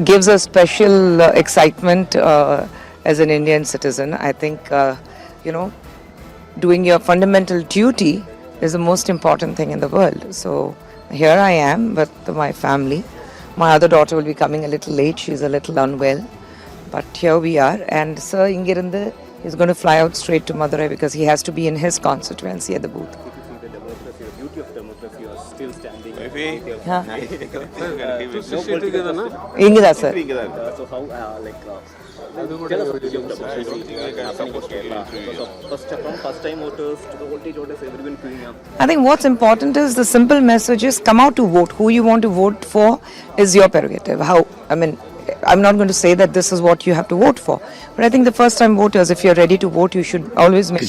gives a special excitement as an Indian citizen. I think, doing your fundamental duty is the most important thing in the world. So here I am with my family. My other daughter will be coming a little late. She's a little unwell. But here we are. And Sir Ingirinde is going to fly out straight to Madurai because he has to be in his constituency at the booth. The democracy, the beauty of democracy was still standing. Maybe. Ingida, sir. So how, tell us the beauty of democracy happening in Kerala. First time voters to the voltage voters, everyone queuing up. I think what's important is the simple message is come out to vote. Who you want to vote for is your prerogative. I'm not going to say that this is what you have to vote for. But I think the first time voters, if you're ready to vote, you should always make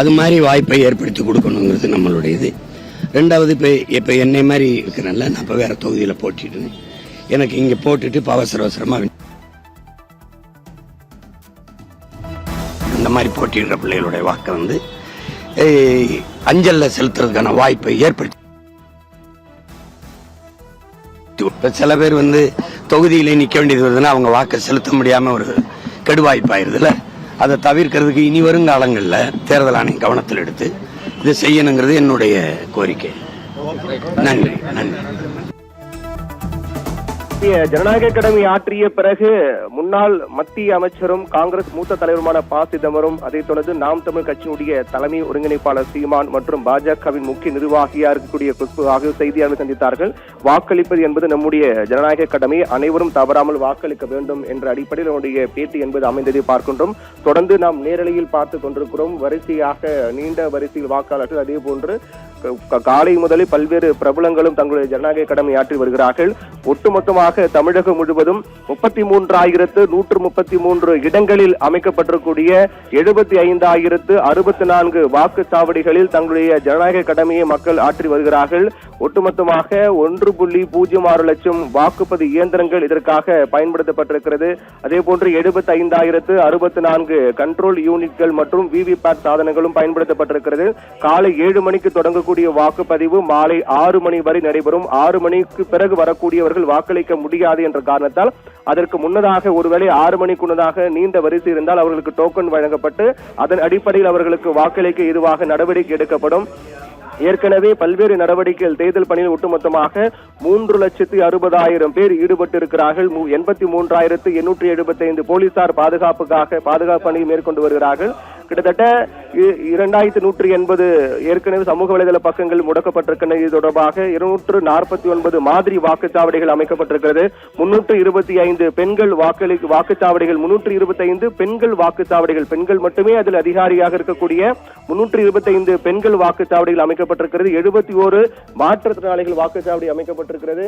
அது மாதிரி வாய்ப்பை ஏற்படுத்தி கொடுக்கணுங்கிறது நம்மளுடைய இது. ரெண்டாவது இப்போ என்னை மாதிரி இருக்கிறேன்ல, நான் இப்போ வேற தொகுதியில் போட்டிட்டு எனக்கு இங்கே போட்டுட்டு இப்போ அவசரமாக இந்த மாதிரி போட்டிடுற பிள்ளைகளுடைய வாக்கை வந்து அஞ்சலில் செலுத்துறதுக்கான வாய்ப்பை ஏற்படுத்தி இப்போ சில பேர் வந்து தொகுதியிலே நிற்க வேண்டியது வருதுன்னா அவங்க வாக்கை செலுத்த முடியாமல் ஒரு கெடுவாய்ப்பாயிருதுல. அதை தவிர்க்கிறதுக்கு இனி வரும் காலங்களில் தேர்தல் ஆணையம் கவனத்தில் எடுத்து இதை செய்யணுங்கிறது என்னுடைய கோரிக்கை. நன்றி. ஜனநாயக கடமை ஆற்றிய பிறகு முன்னாள் மத்திய அமைச்சரும் காங்கிரஸ் மூத்த தலைவருமான ப. சிதம்பரம், அதைத் தொடர்ந்து நாம் தமிழ் கட்சியினுடைய தலைமை ஒருங்கிணைப்பாளர் சீமான் மற்றும் பாஜகவின் முக்கிய நிர்வாகியா இருக்கக்கூடிய குஷ்பு ஆகியோர் செய்தியாளர்கள் சந்தித்தார்கள். வாக்களிப்பது என்பது நம்முடைய ஜனநாயக கடமை, அனைவரும் தவறாமல் வாக்களிக்க வேண்டும் என்ற அடிப்படையில் நம்முடைய பேட்டி என்பது அமைந்ததை பார்க்கின்றோம். தொடர்ந்து நாம் நேரலையில் பார்த்துக் கொண்டிருக்கிறோம். வரிசையாக நீண்ட வரிசையில் வாக்காளர்கள், அதே போன்று காலை முதலில் பல்வேறு பிரபலங்களும் தங்களுடைய ஜனநாயக கடமை ஆற்றி வருகிறார்கள். ஒட்டுமொத்தமாக தமிழகம் முழுவதும் 33,133 இடங்களில் அமைக்கப்பட்டிருக்கூடிய 75,064 வாக்குச்சாவடிகளில் தங்களுடைய ஜனநாயக கடமையை மக்கள் ஆற்றி வருகிறார்கள். ஒட்டுமொத்தமாக 1.06 லட்சம் வாக்குப்பதிவு இயந்திரங்கள் இதற்காக பயன்படுத்தப்பட்டிருக்கிறது. அதே போன்று 75,064 கண்ட்ரோல் யூனிட்கள் மற்றும் விவிபேட் சாதனங்களும் பயன்படுத்தப்பட்டிருக்கிறது. காலை 7 மணிக்கு தொடங்கக்கூடிய வாக்குப்பதிவு மாலை 6 மணி வரை நடைபெறும். 6 மணிக்கு பிறகு வரக்கூடியவர்கள் வாக்களிக்க முடியாது என்ற காரணத்தால் அதற்கு முன்னதாக ஒருவேளை 6 மணிக்கு முன்னதாக நீண்ட வரிசை இருந்தால் அவர்களுக்கு டோக்கன் வழங்கப்பட்டு அதன் அடிப்படையில் அவர்களுக்கு வாக்களிக்க ஏதுவாக நடவடிக்கை எடுக்கப்படும். ஏற்கனவே பல்வேறு நடவடிக்கைகள் தேர்தல் பணியில் ஒட்டுமொத்தமாக 3,60,000 பேர் ஈடுபட்டு இருக்கிறார்கள். 83,875 போலீசார் பாதுகாப்பு பணியை மேற்கொண்டு வருகிறார்கள். கிட்டத்தட்ட 2,180 ஏற்கனவே சமூக வலைதள பக்கங்கள் முடக்கப்பட்டிருக்கின்றன. இது தொடர்பாக 249 மாதிரி வாக்குச்சாவடிகள் அமைக்கப்பட்டிருக்கிறது. 325 பெண்கள் வாக்குச்சாவடிகள், 325 பெண்கள் வாக்குச்சாவடிகள், பெண்கள் மட்டுமே அதில் அதிகாரியாக இருக்கக்கூடிய 325 பெண்கள் வாக்குச்சாவடிகள் அமைக்கப்பட்டிருக்கிறது. 71 மாற்றுத்திறனாளிகள் வாக்குச்சாவடி அமைக்கப்பட்டிருக்கிறது.